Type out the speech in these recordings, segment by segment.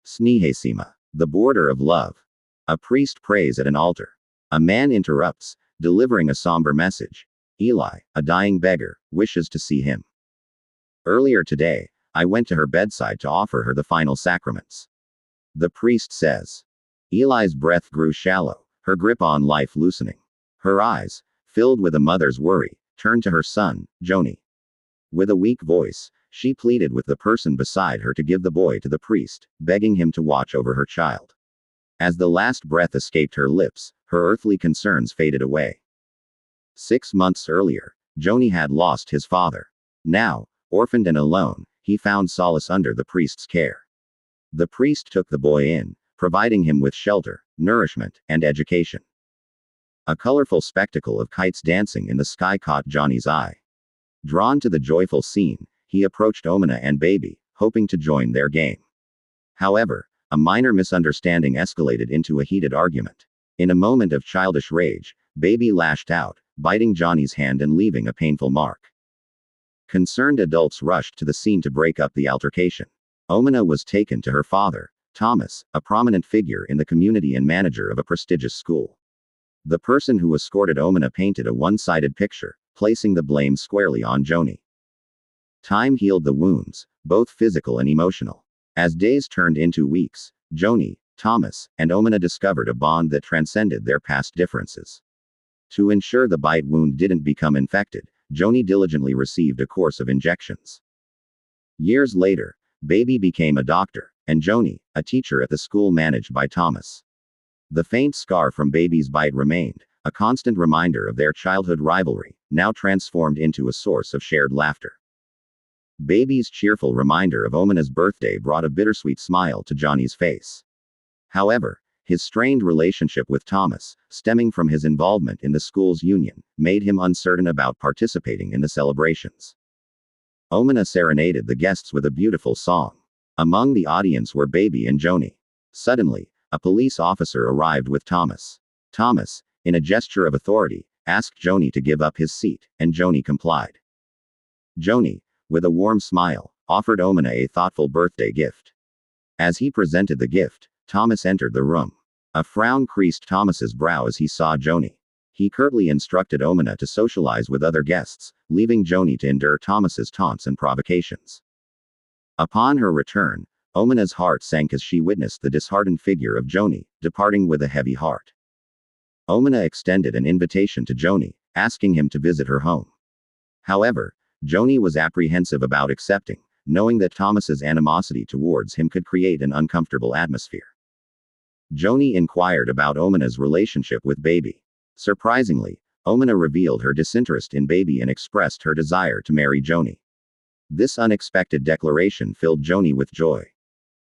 Snihesima. The border of love. A priest prays at an altar. A man interrupts, delivering a somber message. Eli, a dying beggar, wishes to see him. Earlier today, I went to her bedside to offer her the final sacraments. The priest says. Eli's breath grew shallow, her grip on life loosening. Her eyes, filled with a mother's worry, turned to her son, Joni. With a weak voice, she pleaded with the person beside her to give the boy to the priest, begging him to watch over her child. As the last breath escaped her lips, her earthly concerns faded away. 6 months earlier, Joni had lost his father. Now, orphaned and alone, he found solace under the priest's care. The priest took the boy in, providing him with shelter, nourishment, and education. A colorful spectacle of kites dancing in the sky caught Johnny's eye. Drawn to the joyful scene, he approached Omina and Baby, hoping to join their game. However, a minor misunderstanding escalated into a heated argument. In a moment of childish rage, Baby lashed out, biting Johnny's hand and leaving a painful mark. Concerned adults rushed to the scene to break up the altercation. Omina was taken to her father, Thomas, a prominent figure in the community and manager of a prestigious school. The person who escorted Omina painted a one-sided picture, placing the blame squarely on Joni. Time healed the wounds, both physical and emotional. As days turned into weeks, Joni, Thomas, and Omina discovered a bond that transcended their past differences. To ensure the bite wound didn't become infected, Joni diligently received a course of injections. Years later, Baby became a doctor, and Joni, a teacher at the school managed by Thomas. The faint scar from Baby's bite remained, a constant reminder of their childhood rivalry, now transformed into a source of shared laughter. Baby's cheerful reminder of Omina's birthday brought a bittersweet smile to Johnny's face. However, his strained relationship with Thomas, stemming from his involvement in the school's union, made him uncertain about participating in the celebrations. Omina serenaded the guests with a beautiful song. Among the audience were Baby and Joni. Suddenly, a police officer arrived with Thomas. Thomas, in a gesture of authority, asked Joni to give up his seat, and Joni complied. Joni, with a warm smile, offered Omina a thoughtful birthday gift. As he presented the gift, Thomas entered the room. A frown creased Thomas's brow as he saw Joni. He curtly instructed Omina to socialize with other guests, leaving Joni to endure Thomas's taunts and provocations. Upon her return, Omina's heart sank as she witnessed the disheartened figure of Joni, departing with a heavy heart. Omina extended an invitation to Joni, asking him to visit her home. However, Joni was apprehensive about accepting, knowing that Thomas's animosity towards him could create an uncomfortable atmosphere. Joni inquired about Omina's relationship with Baby. Surprisingly, Omina revealed her disinterest in Baby and expressed her desire to marry Joni. This unexpected declaration filled Joni with joy.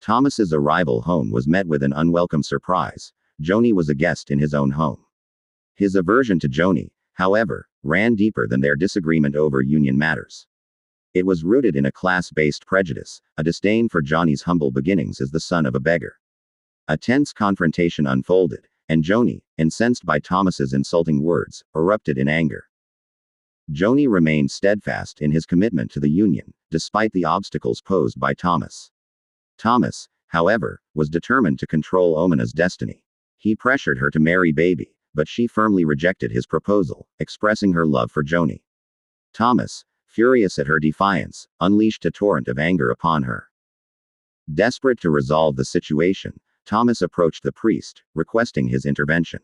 Thomas's arrival home was met with an unwelcome surprise. Joni was a guest in his own home. His aversion to Joni, however, ran deeper than their disagreement over union matters. It was rooted in a class-based prejudice, a disdain for Johnny's humble beginnings as the son of a beggar. A tense confrontation unfolded, and Joni, incensed by Thomas's insulting words, erupted in anger. Joni remained steadfast in his commitment to the union, despite the obstacles posed by Thomas. Thomas, however, was determined to control Omina's destiny. He pressured her to marry Baby, but she firmly rejected his proposal, expressing her love for Joni. Thomas, furious at her defiance, unleashed a torrent of anger upon her. Desperate to resolve the situation, Thomas approached the priest, requesting his intervention.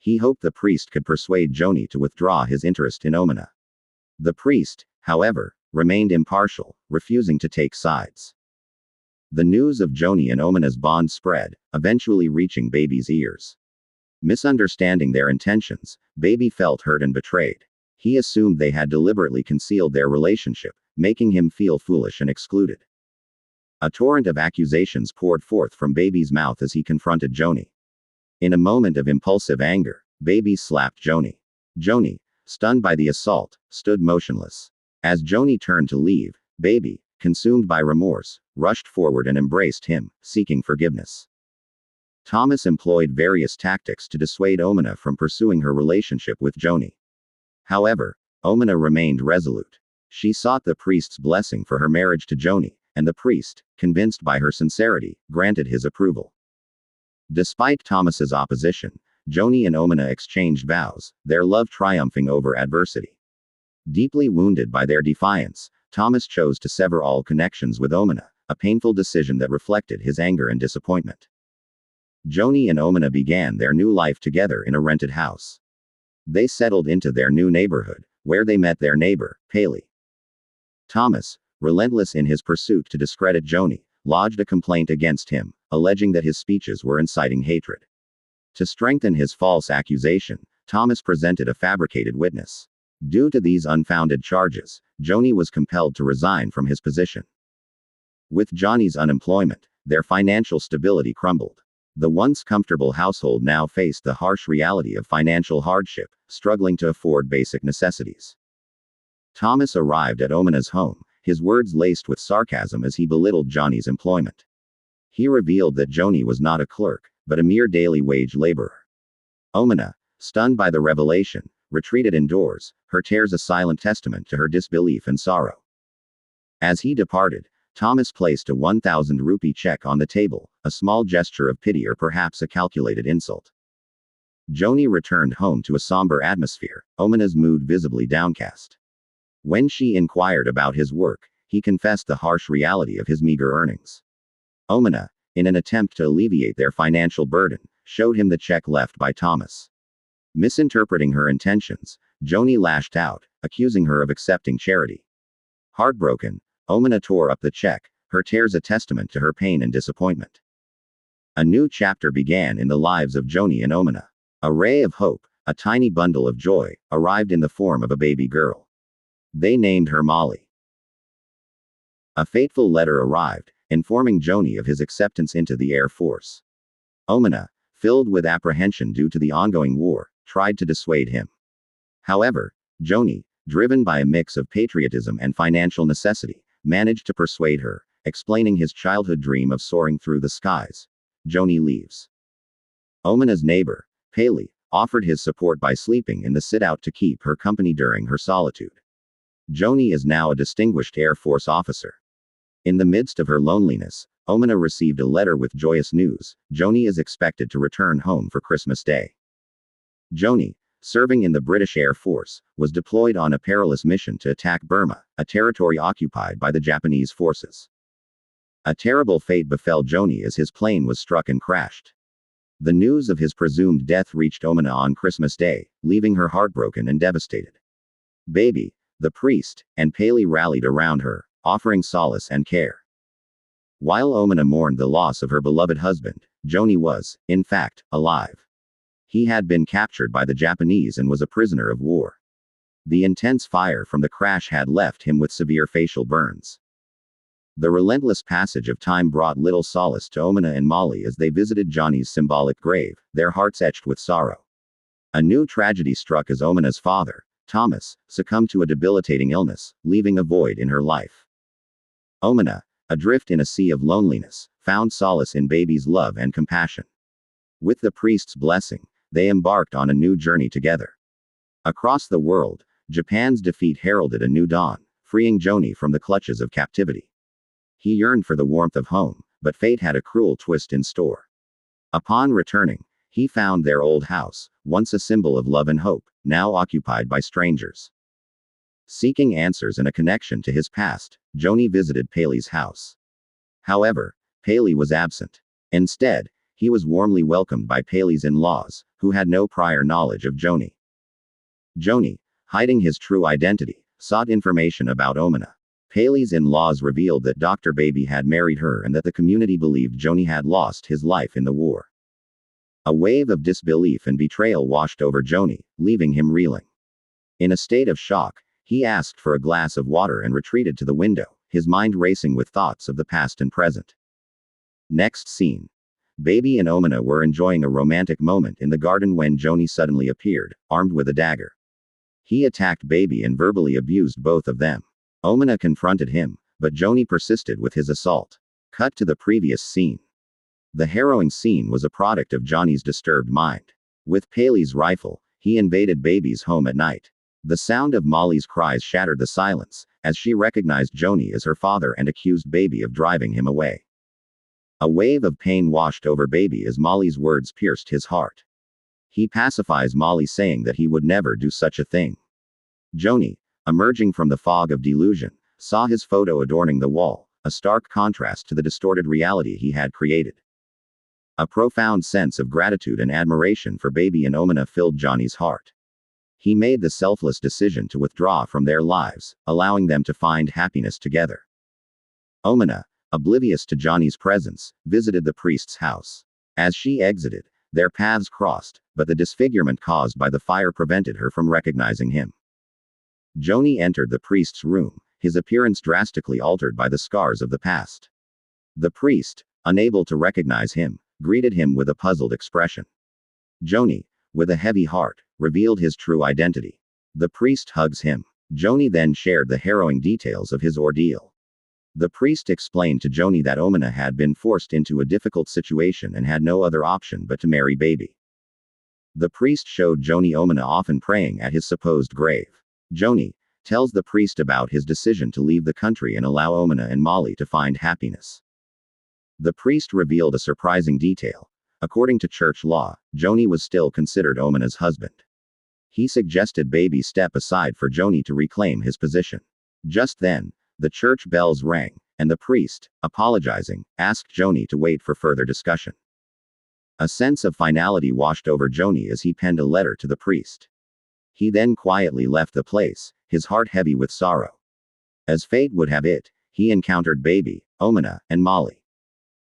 He hoped the priest could persuade Joni to withdraw his interest in Omina. The priest, however, remained impartial, refusing to take sides. The news of Joni and Omina's bond spread, eventually reaching Baby's ears. Misunderstanding their intentions, Baby felt hurt and betrayed. He assumed they had deliberately concealed their relationship, making him feel foolish and excluded. A torrent of accusations poured forth from Baby's mouth as he confronted Joni. In a moment of impulsive anger, Baby slapped Joni. Joni, stunned by the assault, stood motionless. As Joni turned to leave, Baby, consumed by remorse, rushed forward and embraced him, seeking forgiveness. Thomas employed various tactics to dissuade Omina from pursuing her relationship with Joni. However, Omina remained resolute. She sought the priest's blessing for her marriage to Joni, and the priest, convinced by her sincerity, granted his approval. Despite Thomas's opposition, Joni and Omina exchanged vows, their love triumphing over adversity. Deeply wounded by their defiance, Thomas chose to sever all connections with Omina, a painful decision that reflected his anger and disappointment. Joni and Omina began their new life together in a rented house. They settled into their new neighborhood, where they met their neighbor, Paley. Thomas, relentless in his pursuit to discredit Joni, lodged a complaint against him, alleging that his speeches were inciting hatred. To strengthen his false accusation, Thomas presented a fabricated witness. Due to these unfounded charges, Joni was compelled to resign from his position. With Johnny's unemployment, their financial stability crumbled. The once comfortable household now faced the harsh reality of financial hardship, struggling to afford basic necessities. Thomas arrived at Omina's home, his words laced with sarcasm as he belittled Johnny's employment. He revealed that Joni was not a clerk, but a mere daily wage laborer. Omina, stunned by the revelation, retreated indoors, her tears a silent testament to her disbelief and sorrow. As he departed, Thomas placed a 1,000 rupee check on the table, a small gesture of pity or perhaps a calculated insult. Joni returned home to a somber atmosphere, Omina's mood visibly downcast. When she inquired about his work, he confessed the harsh reality of his meager earnings. Omina, in an attempt to alleviate their financial burden, showed him the check left by Thomas. Misinterpreting her intentions, Joni lashed out, accusing her of accepting charity. Heartbroken, Omina tore up the check, her tears a testament to her pain and disappointment. A new chapter began in the lives of Joni and Omina. A ray of hope, a tiny bundle of joy, arrived in the form of a baby girl. They named her Molly. A fateful letter arrived, informing Joni of his acceptance into the Air Force. Omina, filled with apprehension due to the ongoing war, tried to dissuade him. However, Joni, driven by a mix of patriotism and financial necessity, managed to persuade her, explaining his childhood dream of soaring through the skies. Joni leaves. Omina's neighbor, Paley, offered his support by sleeping in the sit-out to keep her company during her solitude. Joni is now a distinguished Air Force officer. In the midst of her loneliness, Omina received a letter with joyous news: Joni is expected to return home for Christmas Day. Joni, serving in the British Air Force, was deployed on a perilous mission to attack Burma, a territory occupied by the Japanese forces. A terrible fate befell Joni as his plane was struck and crashed. The news of his presumed death reached Omina on Christmas Day, leaving her heartbroken and devastated. Baby, the priest, and Paley rallied around her, offering solace and care. While Omina mourned the loss of her beloved husband, Joni was, in fact, alive. He had been captured by the Japanese and was a prisoner of war. The intense fire from the crash had left him with severe facial burns. The relentless passage of time brought little solace to Omina and Molly as they visited Johnny's symbolic grave, their hearts etched with sorrow. A new tragedy struck as Omina's father, Thomas, succumbed to a debilitating illness, leaving a void in her life. Omina, adrift in a sea of loneliness, found solace in baby's love and compassion. With the priest's blessing, they embarked on a new journey together. Across the world, Japan's defeat heralded a new dawn, freeing Joni from the clutches of captivity. He yearned for the warmth of home, but fate had a cruel twist in store. Upon returning, he found their old house, once a symbol of love and hope, now occupied by strangers. Seeking answers and a connection to his past, Joni visited Paley's house. However, Paley was absent. Instead, he was warmly welcomed by Paley's in-laws, who had no prior knowledge of Joni. Joni, hiding his true identity, sought information about Omina. Paley's in-laws revealed that Dr. Baby had married her and that the community believed Joni had lost his life in the war. A wave of disbelief and betrayal washed over Joni, leaving him reeling. In a state of shock, he asked for a glass of water and retreated to the window, his mind racing with thoughts of the past and present. Next scene. Baby and Omina were enjoying a romantic moment in the garden when Joni suddenly appeared, armed with a dagger. He attacked Baby and verbally abused both of them. Omina confronted him, but Joni persisted with his assault. Cut to the previous scene. The harrowing scene was a product of Johnny's disturbed mind. With Paley's rifle, he invaded Baby's home at night. The sound of Molly's cries shattered the silence, as she recognized Joni as her father and accused Baby of driving him away. A wave of pain washed over Baby as Molly's words pierced his heart. He pacifies Molly, saying that he would never do such a thing. Joni, emerging from the fog of delusion, saw his photo adorning the wall, a stark contrast to the distorted reality he had created. A profound sense of gratitude and admiration for Baby and Omena filled Johnny's heart. He made the selfless decision to withdraw from their lives, allowing them to find happiness together. Omena, oblivious to Johnny's presence, visited the priest's house. As she exited, their paths crossed, but the disfigurement caused by the fire prevented her from recognizing him. Joni entered the priest's room, his appearance drastically altered by the scars of the past. The priest, unable to recognize him, greeted him with a puzzled expression. Joni, with a heavy heart, revealed his true identity. The priest hugs him. Joni then shared the harrowing details of his ordeal. The priest explained to Joni that Omena had been forced into a difficult situation and had no other option but to marry Baby. The priest showed Joni Omena often praying at his supposed grave. Joni tells the priest about his decision to leave the country and allow Omena and Molly to find happiness. The priest revealed a surprising detail. According to church law, Joni was still considered Omena's husband. He suggested Baby step aside for Joni to reclaim his position. Just then, the church bells rang, and the priest, apologizing, asked Joni to wait for further discussion. A sense of finality washed over Joni as he penned a letter to the priest. He then quietly left the place, his heart heavy with sorrow. As fate would have it, he encountered Baby, Omena, and Molly.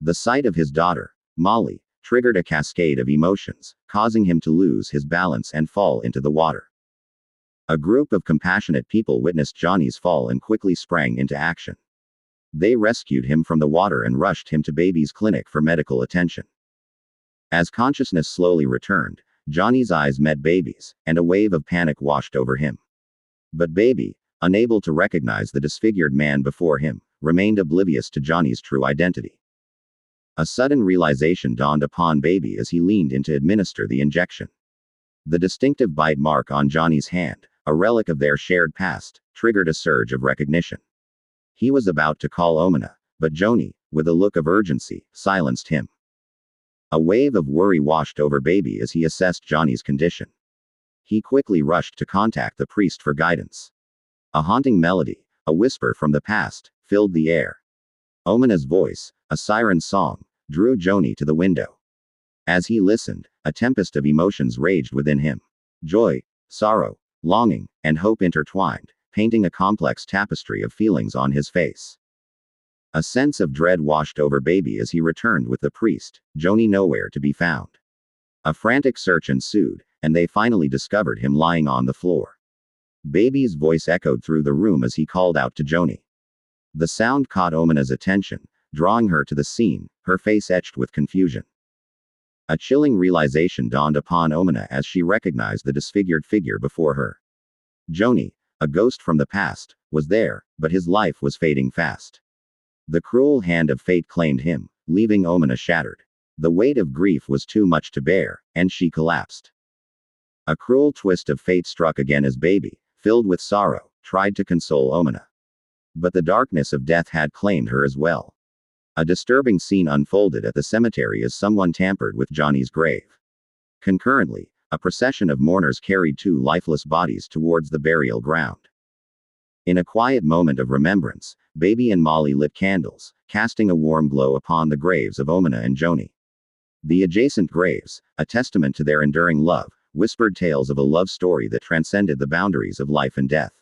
The sight of his daughter, Molly, triggered a cascade of emotions, causing him to lose his balance and fall into the water. A group of compassionate people witnessed Johnny's fall and quickly sprang into action. They rescued him from the water and rushed him to Baby's clinic for medical attention. As consciousness slowly returned, Johnny's eyes met Baby's, and a wave of panic washed over him. But Baby, unable to recognize the disfigured man before him, remained oblivious to Johnny's true identity. A sudden realization dawned upon Baby as he leaned in to administer the injection. The distinctive bite mark on Johnny's hand, a relic of their shared past, triggered a surge of recognition. He was about to call Omena, but Joni, with a look of urgency, silenced him. A wave of worry washed over Baby as he assessed Johnny's condition. He quickly rushed to contact the priest for guidance. A haunting melody, a whisper from the past, filled the air. Omena's voice, a siren song, drew Joni to the window. As he listened, a tempest of emotions raged within him. Joy, sorrow, longing, and hope intertwined, painting a complex tapestry of feelings on his face. A sense of dread washed over Baby as he returned with the priest, Joni nowhere to be found. A frantic search ensued, and they finally discovered him lying on the floor. Baby's voice echoed through the room as he called out to Joni. The sound caught Omena's attention, drawing her to the scene, her face etched with confusion. A chilling realization dawned upon Omena as she recognized the disfigured figure before her. Joni, a ghost from the past, was there, but his life was fading fast. The cruel hand of fate claimed him, leaving Omena shattered. The weight of grief was too much to bear, and she collapsed. A cruel twist of fate struck again as Baby, filled with sorrow, tried to console Omena. But the darkness of death had claimed her as well. A disturbing scene unfolded at the cemetery as someone tampered with Johnny's grave. Concurrently, a procession of mourners carried two lifeless bodies towards the burial ground. In a quiet moment of remembrance, Baby and Molly lit candles, casting a warm glow upon the graves of Omena and Joni. The adjacent graves, a testament to their enduring love, whispered tales of a love story that transcended the boundaries of life and death.